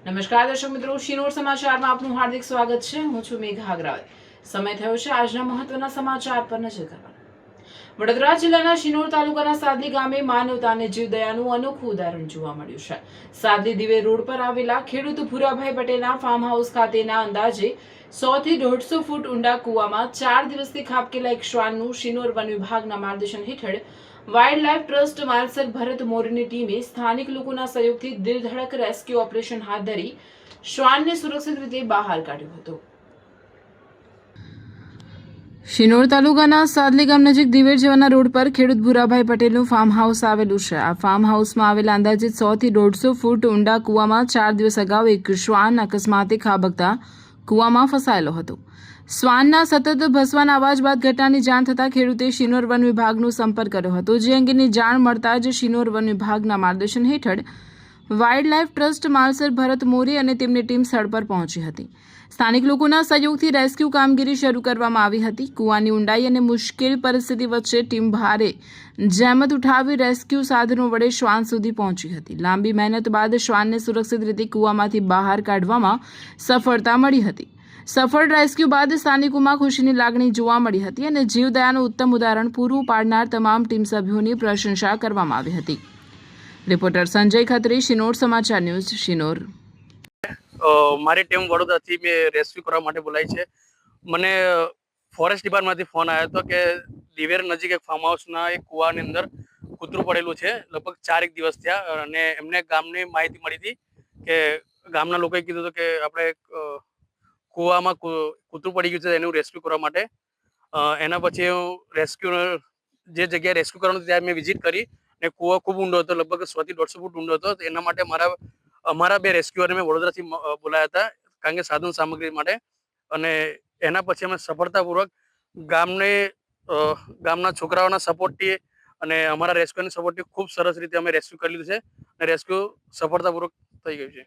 નમસ્કાર દર્શક મિત્રો, શિનોર સમાચારમાં આપનું હાર્દિક સ્વાગત છે. હું છું મેઘા અગ્રવાલ. સમય થયો છે આજના મહત્વના સમાચાર પર નજર કરવાનો. વડોદરા જિલ્લાના શિનોર તાલુકાના સાદલી ગામે માનવતા અને જીવદયાનું અનોખું ઉદાહરણ જોવા મળ્યું છે. સાદલી દિવે રોડ પર આવેલા ખેડૂત ભૂરાભાઈ પટેલના ફાર્મ હાઉસ ખાતેના અંદાજે 100 થી 150 ફૂટ ઊંડા કૂવામાં 4 દિવસથી ખાબકેલા એક શ્વાનનું શિનોર વન વિભાગના માર્ગદર્શન હેઠળ વાઇલ્ડ લાઇફ ટ્રસ્ટ માલસર ભરત મોરની ટીમે સ્થાનિક લોકોના સહયોગથી દિલધડક રેસ્ક્યુ ઓપરેશન હાથ ધરી શ્વાનને સુરક્ષિત રીતે બહાર કાઢ્યો હતો. શિનોર તાલુકાના સાદલી ગામ નજીક દિવેર જવાના રોડ પર ખેડૂત ભૂરાભાઈ પટેલનું ફાર્મ હાઉસ આવેલું છે. આ ફાર્મ હાઉસમાં આવેલા અંદાજિત 100 થી 150 ફૂટ ઊંડા કૂવામાં 4 દિવસ અગાઉ એક શ્વાન અકસ્માતે ખાબકતા કૂવામાં ફસાયેલો હતો. શ્વાનના સતત ભસવાના અવાજ બાદ ઘટનાની જાણ થતાં ખેડૂતે શિનોર વન વિભાગનો સંપર્ક કર્યો હતો. જે અંગેની જાણ મળતા જ શિનોર વન વિભાગના માર્ગદર્શન હેઠળ વાઇલ્ડ લાઇફ ટ્રસ્ટ માલસર ભરત મોરી અને તેમની ટીમ સ્થળ પર પહોંચી હતી. સ્થાનિક લોકોના સહયોગથી રેસ્ક્યુ કામગીરી શરૂ કરવામાં આવી હતી. કૂવાની ઊંડાઈ અને મુશ્કેલ પરિસ્થિતિ વચ્ચે ટીમ ભારે જહેમત ઉઠાવી રેસ્ક્યુ સાધનો વડે શ્વાન સુધી પહોંચી હતી. લાંબી મહેનત બાદ શ્વાનને સુરક્ષિત રીતે કૂવામાંથી બહાર કાઢવામાં સફળતા મળી હતી. સફળ રેસ્ક્યુ બાદ સ્થાનિકોમાં ખુશીની લાગણી જોવા મળી હતી અને જીવદયાનું ઉત્તમ ઉદાહરણ પૂરું પાડનાર તમામ ટીમ સભ્યોની પ્રશંસા કરવામાં આવી હતી. રિપોર્ટર સંજય ખત્રી, શિનોર સમાચાર ન્યૂઝ, શિનોર. મારી ટીમ વડોદરાથી મેં રેસ્ક્યુ કરવા માટે બોલાવી છે. મને ફોરેસ્ટ ડિપાર્ટમેન્ટમાંથી ફોન આવ્યો હતો કે દિવેર નજીક એક ફાર્મ હાઉસના એક કૂવાની અંદર કૂતરું પડેલું છે. લગભગ 4 દિવસ થયા અને એમને ગામની માહિતી મળી હતી કે ગામના લોકોએ કીધું હતું કે આપણે કૂવામાં કૂતરું પડી ગયું છે, એનું રેસ્ક્યુ કરવા માટે. એના પછી હું જે જગ્યાએ રેસ્ક્યુ કરવાનું ત્યાં મેં વિઝિટ કરી અને કૂવો ખૂબ ઊંડો હતો, લગભગ 100 થી 150 ફૂટ ઊંડો હતો. એના માટે અમારા 2 રેસ્ક્યુઅરને મેં વડોદરાથી બોલાયા હતા, કારણ કે સાધન સામગ્રી માટે. અને એના પછી અમે સફળતાપૂર્વક ગામના છોકરાઓના સપોર્ટથી અને અમારા રેસ્ક્યુઅરની સપોર્ટથી ખૂબ સરસ રીતે અમે રેસ્ક્યુ કરી લીધું છે અને રેસ્ક્યુ સફળતાપૂર્વક થઈ ગયું છે.